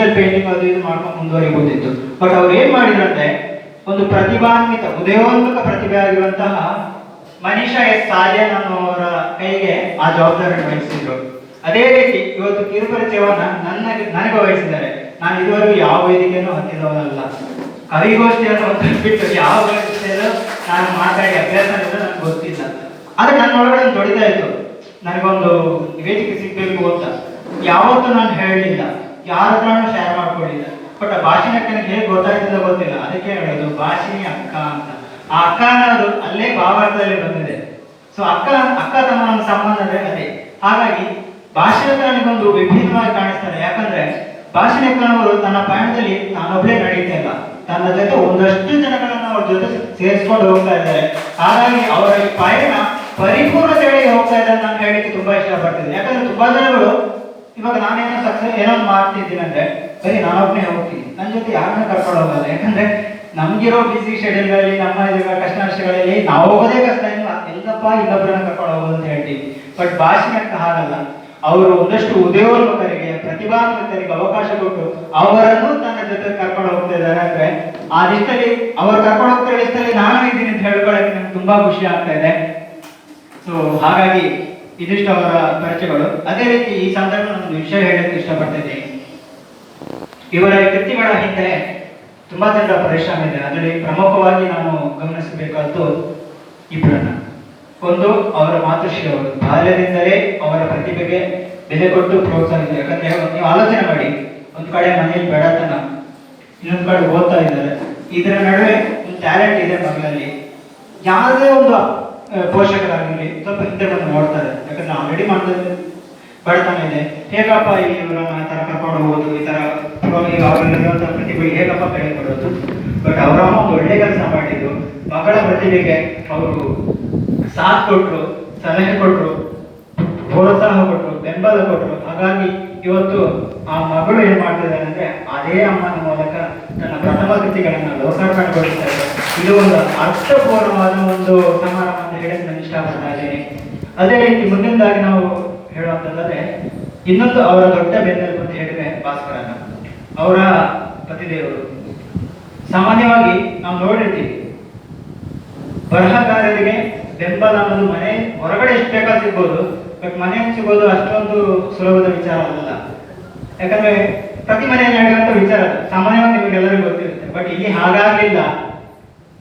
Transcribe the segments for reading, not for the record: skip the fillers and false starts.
Painting ಅದು ಇದು ಮಾಡ್ಕೊಂಡು ಮುಂದುವರಿಬಹುದಿತ್ತು. ಬಟ್ ಅವ್ರು ಏನ್ ಮಾಡಿದ್ರಂದ್ರೆ ಒಂದು ಪ್ರತಿಭಾನ್ವಿತ ಉದಯೋನ್ಮುಖ ಪ್ರತಿಭೆ ಆಗಿರುವಂತಹ ಮನೀಷಾ ಎಸ್ ಸಾಲಿಯನ್ ಅನ್ನೋರ ಕೈಗೆ ಆ ಜವಾಬ್ದಾರಿ ವಹಿಸಿದ್ರು. ಅದೇ ರೀತಿ ಇವತ್ತು ಕಿರುಪರಿಚಯವನ್ನ ನನಗೆ ವಹಿಸಿದ್ದಾರೆ. ನಾನು ಇದುವರೆಗೂ ಯಾವ ವೇದಿಕೆಯನ್ನು ಹತ್ತಿದವನಲ್ಲ. ಕವಿಗೋಷ್ಠಿಯನ್ನು ಬಿಟ್ಟು ಯಾವ ವೇದಿಕೆಯಲ್ಲೂ ನಾನು ಮಾತಾಡಿ ಅಭ್ಯಾಸ ನನಗೆ ಗೊತ್ತಿಲ್ಲ. ಆದ್ರೆ ನನ್ನ ಒಳಗಡೆ ಒಂದು ತೊಡಿತಾ ಇತ್ತು, ನನಗೊಂದು ವೇದಿಕೆ ಸಿಗ್ಬೇಕು ಅಂತ. ಯಾವತ್ತೂ ನಾನು ಹೇಳಲಿಲ್ಲ, ಯಾರ ಹತ್ರನೂ ಶೇರ್ ಮಾಡ್ಕೊಳ್ಳಿಲ್ಲ. ಬಟ್ ಆ ಭಾಷಣಕ್ಕೆ ನನಗೆ ಹೇಗೆ ಗೊತ್ತಾಯ್ತದ ಗೊತ್ತಿಲ್ಲ. ಅದಕ್ಕೆ ಹೇಳೋದು ಭಾಷಿಣಿ ಅಕ್ಕ ಅಂತ. ಆ ಅಕ್ಕ ಅನ್ನೋದು ಅಲ್ಲೇ ಭಾವಾರ್ಥದಲ್ಲಿ ಬಂದಿದೆ. ಸೊ ಅಕ್ಕ ತಮ್ಮ ಸಂಬಂಧವೇ ಅದೇ. ಹಾಗಾಗಿ ಭಾಷಣಕನಿಗೊಂದು ವಿಭಿನ್ನವಾಗಿ ಕಾಣಿಸ್ತಾರೆ. ಯಾಕಂದ್ರೆ ಭಾಷಣಕನವರು ತನ್ನ ಪಯಣದಲ್ಲಿ ತಾನೊಬ್ಬಳೇ ನಡೀತಾ ಇಲ್ಲ, ತನ್ನ ಜೊತೆ ಒಂದಷ್ಟು ಜನಗಳನ್ನ ಅವ್ರ ಜೊತೆ ಸೇರಿಸ್ಕೊಂಡು ಹೋಗ್ತಾ ಇದ್ದಾರೆ. ಹಾಗಾಗಿ ಅವರ ಈ ಪಯಣ ಪರಿಪೂರ್ಣತೆಗಳಿಗೆ ಹೋಗ್ತಾ ಇದೆ ನಾನು ಹೇಳಲಿಕ್ಕೆ ತುಂಬಾ ಇಷ್ಟಪಡ್ತಿದ್ದೆ. ಯಾಕಂದ್ರೆ ತುಂಬಾ ಜನಗಳು ಇವಾಗ ನಾನೇನೋ ಸಕ್ಸಸ್ ಏನೋ ಮಾಡ್ತಿದ್ದೀನಿ ಅಂದ್ರೆ ಬರೀ ನಾನೊಬ್ಬನೇ ಹೋಗ್ತೀನಿ, ನನ್ನ ಜೊತೆ ಯಾರನ್ನ ಕರ್ಕೊಂಡು ಹೋಗಲ್ಲ. ಯಾಕಂದ್ರೆ ನಮ್ಗಿರೋ ಬಿಸಿ ಶೆಡ್ಯೂಲ್ಗಳಲ್ಲಿ ನಮ್ಮ ಕಷ್ಟ ನಷ್ಟಗಳಲ್ಲಿ ನಾವು ಹೋಗೋದೇ ಕಷ್ಟ ಇಲ್ಲ, ಎಲ್ಲಪ್ಪ ಇನ್ನೊಬ್ಬರನ್ನ ಕರ್ಕೊಂಡು ಹೋಗೋದು ಅಂತ ಹೇಳ್ತೀವಿ. ಬಟ್ ಭಾಷಣಕ್ಕೆ ಹಾಗಲ್ಲ. ಅವರು ಒಂದಷ್ಟು ಉದಯೋನ್ಮುಖರಿಗೆ ಪ್ರತಿಭಾನ್ವಿತರಿಗೆ ಅವಕಾಶ ಕೊಟ್ಟು ಅವರನ್ನು ತನ್ನ ಜೊತೆ ಕರ್ಕೊಂಡು ಹೋಗ್ತಾ ಇದ್ದಾರೆ. ಅಂದ್ರೆ ಆ ದಿಶದಲ್ಲಿ ಅವರು ಕರ್ಕೊಂಡು ಹೋಗ್ತಾ ಲಿಸ್ಟಲ್ಲಿ ನಾನು ಇದ್ದೀನಿ ಅಂತ ಹೇಳ್ಕೊಳ್ಳೋಕೆ ನಮ್ಗೆ ತುಂಬಾ ಖುಷಿ ಆಗ್ತಾ ಇದೆ. ಸೊ ಹಾಗಾಗಿ ಇದಿಷ್ಟು ಅವರ ಪರಿಚಯಗಳು. ಅದೇ ರೀತಿ ಈ ಸಂದರ್ಭ ಒಂದು ವಿಷಯ ಹೇಳಕ್ಕೆ ಇಷ್ಟಪಡ್ತಿದ್ದೀನಿ. ಇವರ ಕೃತಿಗಳ ಹಿಂದೆ ತುಂಬಾ ಜನರ ಪರಿಶ್ರಮ ಇದೆ. ಅದರಲ್ಲಿ ಪ್ರಮುಖವಾಗಿ ನಾನು ಗಮನಿಸಬೇಕಾದ್ದು ಇಬ್ಬರನ್ನ. ಒಂದು ಅವರ ಮಾತೃಶ್ರೀ ಅವರು ಬಾಲ್ಯದಿಂದಲೇ ಅವರ ಪ್ರತಿಭೆಗೆ ಬೆಲೆ ಕೊಟ್ಟು ಪ್ರೋತ್ಸಾಹಿಸಿದ್ದಾರೆ. ಯಾಕಂದ್ರೆ ನೀವು ಆಲೋಚನೆ ಮಾಡಿ, ಒಂದು ಕಡೆ ಮನೆಯಲ್ಲಿ ಬೆಳತನ, ಇನ್ನೊಂದು ಕಡೆ ಓದ್ತಾ ಇದ್ದಾರೆ. ಇದರ ನಡುವೆ ಒಂದು ಟ್ಯಾಲೆಂಟ್ ಇದೆ ಮಗಳಲ್ಲಿ. ಯಾವುದೇ ಒಂದು ಪೋಷಕರಾಗಿರಲಿ ಸ್ವಲ್ಪ ಹಿಂದೆ ಬಂದು ನೋಡ್ತಾರೆ. ಯಾಕಂದ್ರೆ ಆಲ್ರೆಡಿ ಮಾಡಿದ್ರೆ ಬಡತನ ಇದೆ, ಹೇಗಪ್ಪ ಇವ್ರನ್ನ ತರ ಕರ್ಕೊಂಡು ಹೋಗೋದು, ಈ ತರ ಅವರಲ್ಲಿರುವಂತಹ ಪ್ರತಿಭೆ ಹೇಗಪ್ಪ ಬೆಳೆ ಕೊಡೋದು. ಬಟ್ ಅವರಮ್ಮ ಒಂದು ಒಳ್ಳೆ ಕೆಲಸ ಮಾಡಿದ್ರು. ಮಗಳ ಪ್ರತಿಭೆಗೆ ಅವರು ಸಾಥ್ ಕೊಟ್ರು, ಸಲಹೆ ಕೊಟ್ರು, ಪ್ರೋತ್ಸಾಹ ಕೊಟ್ರು, ಬೆಂಬಲ ಕೊಟ್ರು. ಹಾಗಾಗಿ ಇವತ್ತು ಆ ಮಗಳು ಏನ್ ಮಾಡ್ತಿದ್ದಾರೆ ಅಂದ್ರೆ ಅದೇ ಅಮ್ಮನ ಮೂಲಕ ತನ್ನ ಪ್ರಥಮ ಕೃತಿಗಳನ್ನ ಲೋಕಾರ್ಪಣೆಗೊಳಿಸ್ತಾರೆ. ಇದು ಒಂದು ಅರ್ಥಪೂರ್ಣವಾದ ಒಂದು ಸಮಾರಂಭ ಅಂತ ಹೇಳಿ ನಾನು ಇಷ್ಟಪಡ್ತಾ ಇದ್ದೀನಿ. ಅದೇ ರೀತಿ ಮುಂದಿನದಾಗಿ ನಾವು ಹೇಳುವಂತಂದ್ರೆ ಇನ್ನೊಂದು ಅವರ ದೊಡ್ಡ ಬೆನ್ನೆಲುಬು ಅಂತ ಹೇಳಿದ್ರೆ ಭಾಸ್ಕರಣ್ಣ, ಅವರ ಪತಿದೇವರು. ಸಾಮಾನ್ಯವಾಗಿ ನಾವು ನೋಡಿರ್ತೀವಿ, ಬರಹಗಾರರಿಗೆ ಬೆಂಬಲ ಅನ್ನೋದು ಮನೆ ಹೊರಗಡೆ ಎಷ್ಟು ಬೇಕಾದ ಸಿಗ್ಬೋದು, ಬಟ್ ಮನೆಯಲ್ಲಿ ಸಿಗೋದು ಅಷ್ಟೊಂದು ಸುಲಭದ ವಿಚಾರ ಅಲ್ಲ. ಯಾಕಂದ್ರೆ ಪ್ರತಿ ಮನೆಯಲ್ಲಿ ನಡೆಯುವಂತ ವಿಚಾರ ಸಾಮಾನ್ಯವಾಗಿ ನಿಮಗೆಲ್ಲರಿಗೂ ಗೊತ್ತಿರುತ್ತೆ. ಬಟ್ ಇಲ್ಲಿ ಹಾಗಾಗಲಿಲ್ಲ.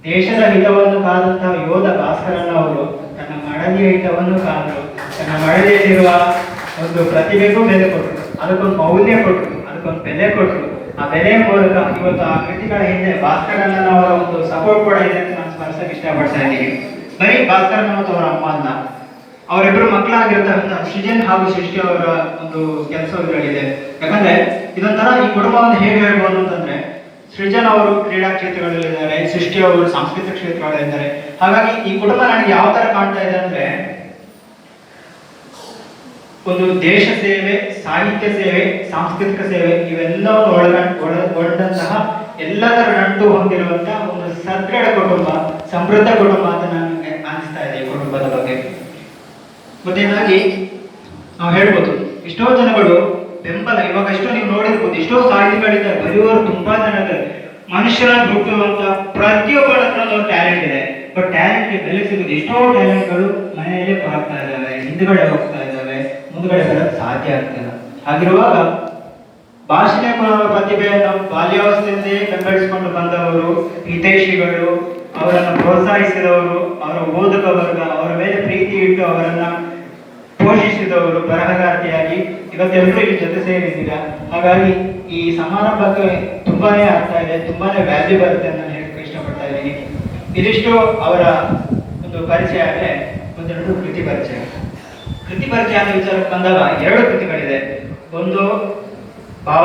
ದೇಶದ ಹಿತವನ್ನು ಕಾದಂತಹ ಯೋಧ ಭಾಸ್ಕರಣ್ಣ ಅವರು ತನ್ನ ಮಡದಿಯ ಹಿತವನ್ನು ಕಾದರು. ತನ್ನ ಮಡದಿಯಲ್ಲಿರುವ ಒಂದು ಪ್ರತಿಭೆಗೂ ಬೆಲೆ ಕೊಟ್ಟರು, ಅದಕ್ಕೊಂದು ಮೌಲ್ಯ ಕೊಟ್ಟರು, ಅದಕ್ಕೊಂದು ಬೆಲೆ ಕೊಟ್ಟರು. ಆ ಬೆಲೆಯ ಮೂಲಕ ಇವತ್ತು ಆ ಕೃತಿಗಳ ಹಿಂದೆ ಭಾಸ್ಕರಣ್ಣನವರ ಒಂದು ಸಪೋರ್ಟ್ ಕೂಡ ಇದೆ ಅಂತ ನಾನು ಸ್ಮರಿಸಕ್ಕೆ ಇಷ್ಟಪಡ್ತಾ ಇದ್ದೀನಿ. ಬರೀ ಭಾಸ್ಕರಣ್ಣ ಮತ್ತು ಅವರ ಅಮ್ಮ ಅಲ್ಲ, ಅವರಿಬ್ಬರು ಮಕ್ಕಳಾಗಿರ್ತಕ್ಕಂಥ ಸೃಜನ್ ಹಾಗೂ ಸೃಷ್ಟಿ ಅವರ ಒಂದು ಕೆಲಸ ಇದರಲ್ಲಿದೆ. ಯಾಕಂದ್ರೆ ಇದೊಂಥರ ಈ ಕುಟುಂಬವನ್ನು ಹೇಗೆ ಹೇಳ್ಬೋದು ಅಂತಂದ್ರೆ, ಸೃಜನ್ ಅವರು ಕ್ರೀಡಾ ಕ್ಷೇತ್ರಗಳಲ್ಲಿದ್ದಾರೆ, ಸೃಷ್ಟಿ ಅವರು ಸಾಂಸ್ಕೃತಿಕ ಕ್ಷೇತ್ರಗಳಲ್ಲಿದ್ದಾರೆ. ಹಾಗಾಗಿ ಈ ಕುಟುಂಬ ನನಗೆ ಯಾವ ತರ ಕಾಣ್ತಾ ಇದೆ ಅಂದ್ರೆ ಒಂದು ದೇಶ ಸೇವೆ, ಸಾಹಿತ್ಯ ಸೇವೆ, ಸಾಂಸ್ಕೃತಿಕ ಸೇವೆ ಇವೆಲ್ಲವನ್ನು ಒಳಗೊಂಡಂತಹ ಎಲ್ಲದರ ನಂಟು ಹೊಂದಿರುವಂತಹ ಒಂದು ಸದೃಢ ಕುಟುಂಬ, ಸಮೃದ್ಧ ಕುಟುಂಬ ಅಂತ ನನಗೆ ಅನಿಸ್ತಾ ಇದೆ ಈ ಕುಟುಂಬದ ಬಗ್ಗೆ. ಮೊದಲನೇದಾಗಿ ನಾವು ಹೇಳ್ಬೋದು, ಎಷ್ಟೋ ಜನಗಳು ಬೆಂಬಲ, ಇವಾಗ ಎಷ್ಟೋ ನೀವು ನೋಡಿರ್ಬೋದು, ಎಷ್ಟೋ ಸಾಹಿತಿಗಳಿದ್ದಾರೆ, ಬರೆಯುವವರು ತುಂಬಾ ಜನ ಇದ್ದಾರೆ. ಮನುಷ್ಯರಾಗಿ ಹುಟ್ಟುವಂತ ಪ್ರತಿಯೊಬ್ಬರ ಹತ್ರ ಒಂದು ಟ್ಯಾಲೆಂಟ್ ಇದೆ. ಬಟ್ ಟ್ಯಾಲೆಂಟ್ಗೆ ಬೆಲೆ ಸಿಗುದು ಎಷ್ಟೋ ಟ್ಯಾಲೆಂಟ್ಗಳು ಮನೆಯಲ್ಲೇ ಹೊರಗ್ತಾ ಇದ್ದಾವೆ, ಹಿಂದ್ಗಡೆ ಹೋಗ್ತಾ ಇದ್ದಾವೆ, ಮುಂದ್ಗಡೆ ಬರೋಕ್ಕೆ ಸಾಧ್ಯ ಆಗ್ತಿಲ್ಲ. ಹಾಗಿರುವಾಗ ಭಾಷಣಕರ ಪ್ರತಿಭೆಯನ್ನು ಬಾಲ್ಯಾವಸ್ಥೆಯಿಂದಲೇ ಬೆಂಬಲಿಸಿಕೊಂಡು ಬಂದವರು, ಹಿತೈಷಿಗಳು, ಅವರನ್ನು ಪ್ರೋತ್ಸಾಹಿಸಿದವರು, ಅವರ ಓದುಗ ವರ್ಗ, ಅವರ ಮೇಲೆ ಪ್ರೀತಿ ಇಟ್ಟು ಅವರನ್ನ ಪೋಷಿಸಿದವರು ಬರಹಗಾರ್ತಿಯಾಗಿ ಇವತ್ತೆಲ್ಲರೂ ಇಲ್ಲಿ ಜೊತೆ ಸೇರಿದ್ದೀರಾ. ಹಾಗಾಗಿ ಈ ಸಮಾರಂಭಕ್ಕೆ ತುಂಬಾನೇ ಅರ್ಥ ಇದೆ, ತುಂಬಾನೇ ವ್ಯಾಲ್ಯೂ ಬರುತ್ತೆ ಅಂತ ನಾನು ಹೇಳಕ್ಕೆ ಇಷ್ಟಪಡ್ತಾ ಇದ್ದೀನಿ. ಇದಿಷ್ಟು ಅವರ ಒಂದು ಪರಿಚಯ. ಆದರೆ ಒಂದೆರಡು ಕೃತಿ ಪರಿಚಯ. ಕೃತಿ ಪರಿಚಯ ಅನ್ನೋ ವಿಚಾರಕ್ಕೆ ಬಂದಾಗ ಎರಡು ಕೃತಿಗಳಿದೆ. ಒಂದು ಭಾವ